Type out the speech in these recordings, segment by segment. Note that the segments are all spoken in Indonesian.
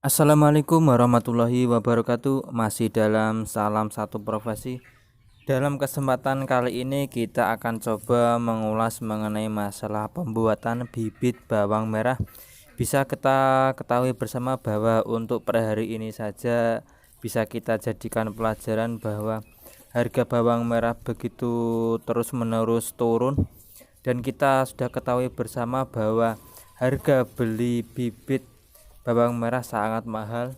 Assalamualaikum warahmatullahi wabarakatuh. Masih dalam salam satu profesi. Dalam kesempatan kali ini kita akan coba mengulas mengenai masalah pembuatan bibit bawang merah. Bisa kita ketahui bersama bahwa untuk per hari ini saja bisa kita jadikan pelajaran bahwa harga bawang merah begitu terus-menerus turun, dan kita sudah ketahui bersama bahwa harga beli bibit bawang merah sangat mahal.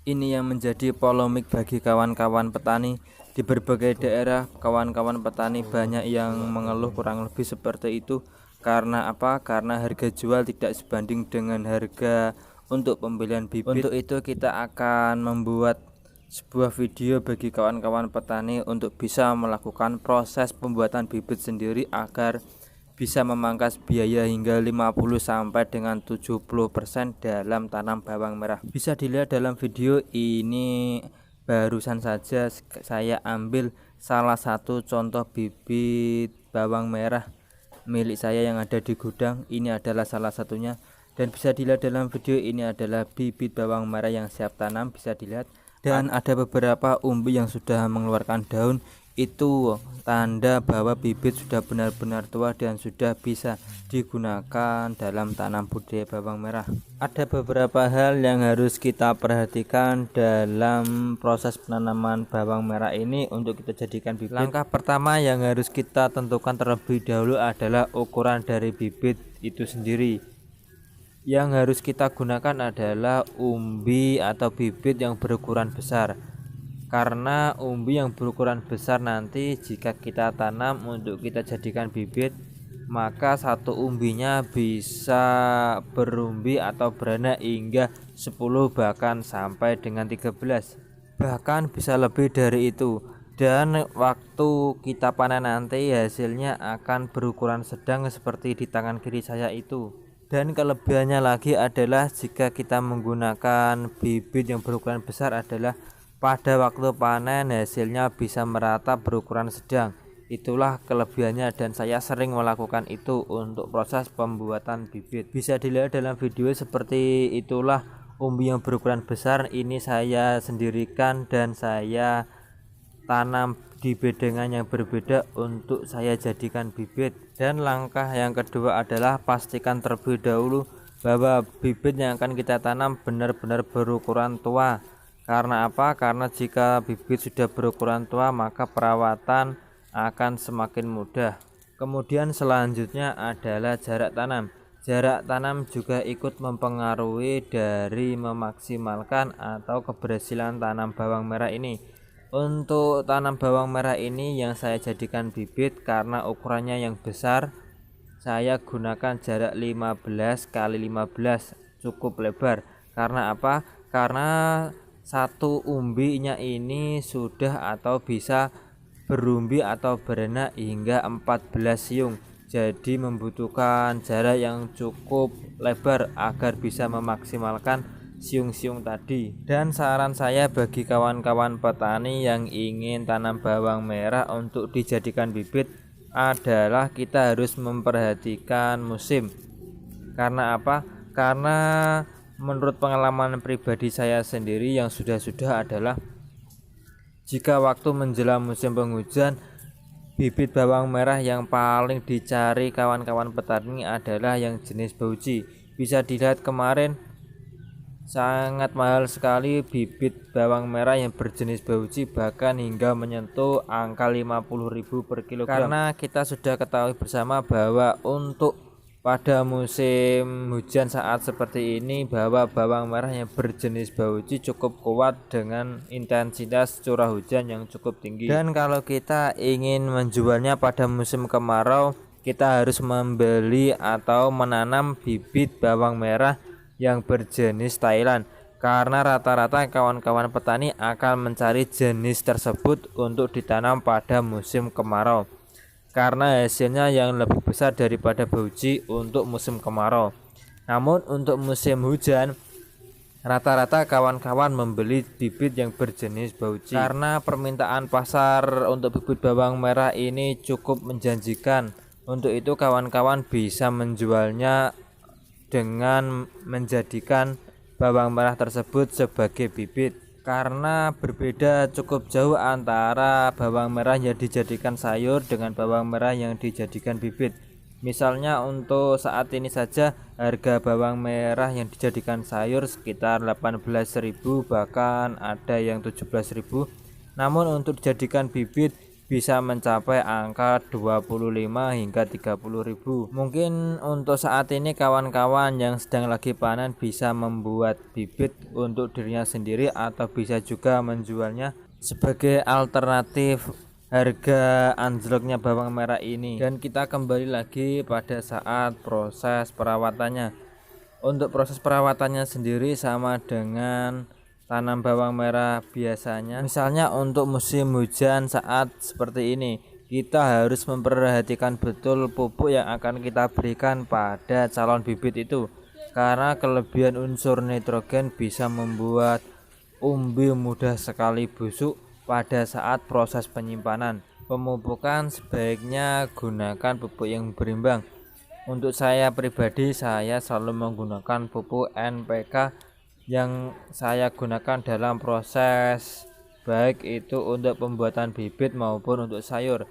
Ini yang menjadi polemik bagi kawan-kawan petani di berbagai daerah. Kawan-kawan petani banyak yang mengeluh kurang lebih seperti itu. Karena apa? Karena harga jual tidak sebanding dengan harga untuk pembelian bibit. Untuk itu kita akan membuat sebuah video bagi kawan-kawan petani untuk bisa melakukan proses pembuatan bibit sendiri agar bisa memangkas biaya hingga 50 sampai dengan 70% dalam tanam bawang merah. Bisa dilihat dalam video ini, barusan saja saya ambil salah satu contoh bibit bawang merah milik saya yang ada di gudang. Ini adalah salah satunya, dan bisa dilihat dalam video ini adalah bibit bawang merah yang siap tanam. Bisa dilihat, dan ada beberapa umbi yang sudah mengeluarkan daun. Itu tanda bahwa bibit sudah benar-benar tua dan sudah bisa digunakan dalam tanam budidaya bawang merah. Ada beberapa hal yang harus kita perhatikan dalam proses penanaman bawang merah ini untuk kita jadikan bibit. Langkah pertama yang harus kita tentukan terlebih dahulu adalah ukuran dari bibit itu sendiri. Yang harus kita gunakan adalah umbi atau bibit yang berukuran besar, karena umbi yang berukuran besar nanti jika kita tanam untuk kita jadikan bibit, maka satu umbinya bisa berumbi atau beranak hingga 10 bahkan sampai dengan 13, bahkan bisa lebih dari itu. Dan waktu kita panen nanti hasilnya akan berukuran sedang seperti di tangan kiri saya itu. Dan kelebihannya lagi adalah jika kita menggunakan bibit yang berukuran besar adalah pada waktu panen hasilnya bisa merata berukuran sedang. Itulah kelebihannya, dan saya sering melakukan itu untuk proses pembuatan bibit. Bisa dilihat dalam video seperti itulah umbi yang berukuran besar ini saya sendirikan dan saya tanam di bedengan yang berbeda untuk saya jadikan bibit. Dan langkah yang kedua adalah pastikan terlebih dahulu bahwa bibit yang akan kita tanam benar-benar berukuran tua. Karena apa? Karena jika bibit sudah berukuran tua maka perawatan akan semakin mudah. Kemudian selanjutnya adalah jarak tanam. Jarak tanam juga ikut mempengaruhi dari memaksimalkan atau keberhasilan tanam bawang merah ini. Untuk tanam bawang merah ini yang saya jadikan bibit karena ukurannya yang besar, saya gunakan jarak 15 kali 15 cukup lebar. Karena apa? Karena satu umbinya ini sudah atau bisa berumbi atau beranak hingga 14 siung. Jadi membutuhkan jarak yang cukup lebar agar bisa memaksimalkan siung-siung tadi. Dan saran saya bagi kawan-kawan petani yang ingin tanam bawang merah untuk dijadikan bibit adalah kita harus memperhatikan musim. Karena apa? Karena menurut pengalaman pribadi saya sendiri yang sudah adalah jika waktu menjelang musim penghujan, bibit bawang merah yang paling dicari kawan-kawan petani adalah yang jenis bauci. Bisa dilihat kemarin sangat mahal sekali bibit bawang merah yang berjenis bauci, bahkan hingga menyentuh angka 50.000 per kilogram. Karena kita sudah ketahui bersama bahwa untuk pada musim hujan saat seperti ini bahwa bawang merah yang berjenis bauci cukup kuat dengan intensitas curah hujan yang cukup tinggi. Dan kalau kita ingin menjualnya pada musim kemarau, kita harus membeli atau menanam bibit bawang merah yang berjenis Thailand, karena rata-rata kawan-kawan petani akan mencari jenis tersebut untuk ditanam pada musim kemarau karena hasilnya yang lebih besar daripada bauci untuk musim kemarau. Namun untuk musim hujan rata-rata kawan-kawan membeli bibit yang berjenis bauci karena permintaan pasar untuk bibit bawang merah ini cukup menjanjikan. Untuk itu kawan-kawan bisa menjualnya dengan menjadikan bawang merah tersebut sebagai bibit, karena berbeda cukup jauh antara bawang merah yang dijadikan sayur dengan bawang merah yang dijadikan bibit. Misalnya untuk saat ini saja harga bawang merah yang dijadikan sayur sekitar 18.000, bahkan ada yang 17.000. Namun untuk dijadikan bibit bisa mencapai angka 25 hingga 30.000. Mungkin untuk saat ini kawan-kawan yang sedang lagi panen bisa membuat bibit untuk dirinya sendiri atau bisa juga menjualnya sebagai alternatif harga anjloknya bawang merah ini. Dan kita kembali lagi pada saat proses perawatannya. Untuk proses perawatannya sendiri sama dengan tanam bawang merah biasanya. Misalnya untuk musim hujan saat seperti ini, kita harus memperhatikan betul pupuk yang akan kita berikan pada calon bibit itu, karena kelebihan unsur nitrogen bisa membuat umbi mudah sekali busuk pada saat proses penyimpanan. Pemupukan sebaiknya gunakan pupuk yang berimbang. Untuk saya pribadi, saya selalu menggunakan pupuk NPK yang saya gunakan dalam proses baik itu untuk pembuatan bibit maupun untuk sayur.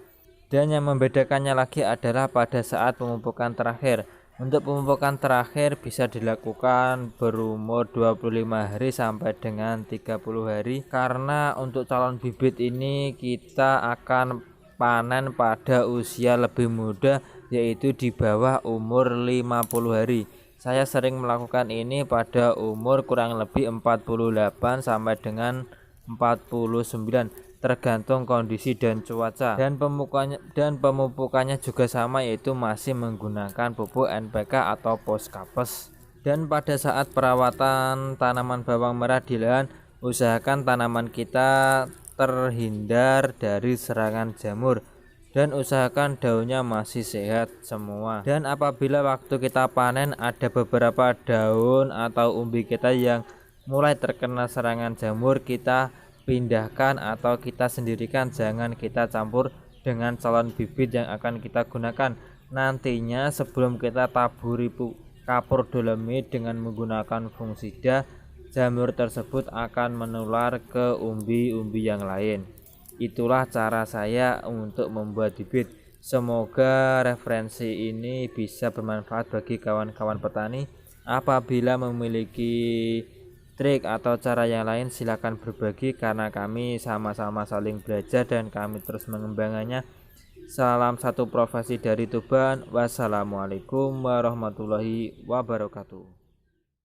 Dan yang membedakannya lagi adalah pada saat pemupukan terakhir. Untuk pemupukan terakhir bisa dilakukan berumur 25 hari sampai dengan 30 hari, karena untuk calon bibit ini kita akan panen pada usia lebih muda, yaitu di bawah umur 50 hari. Saya sering melakukan ini pada umur kurang lebih 48 sampai dengan 49, tergantung kondisi dan cuaca. Dan pemupukannya juga sama, yaitu masih menggunakan pupuk NPK atau Poskapes. Dan pada saat perawatan tanaman bawang merah di lahan, usahakan tanaman kita terhindar dari serangan jamur dan usahakan daunnya masih sehat semua. Dan apabila waktu kita panen ada beberapa daun atau umbi kita yang mulai terkena serangan jamur, kita pindahkan atau kita sendirikan, jangan kita campur dengan calon bibit yang akan kita gunakan. Nantinya sebelum kita taburi kapur dolomit dengan menggunakan fungisida, jamur tersebut akan menular ke umbi-umbi yang lain. Itulah cara saya untuk membuat bibit. Semoga referensi ini bisa bermanfaat bagi kawan-kawan petani. Apabila memiliki trik atau cara yang lain, silakan berbagi, karena kami sama-sama saling belajar dan kami terus mengembangkannya. Salam satu profesi dari Tuban. Wassalamualaikum warahmatullahi wabarakatuh.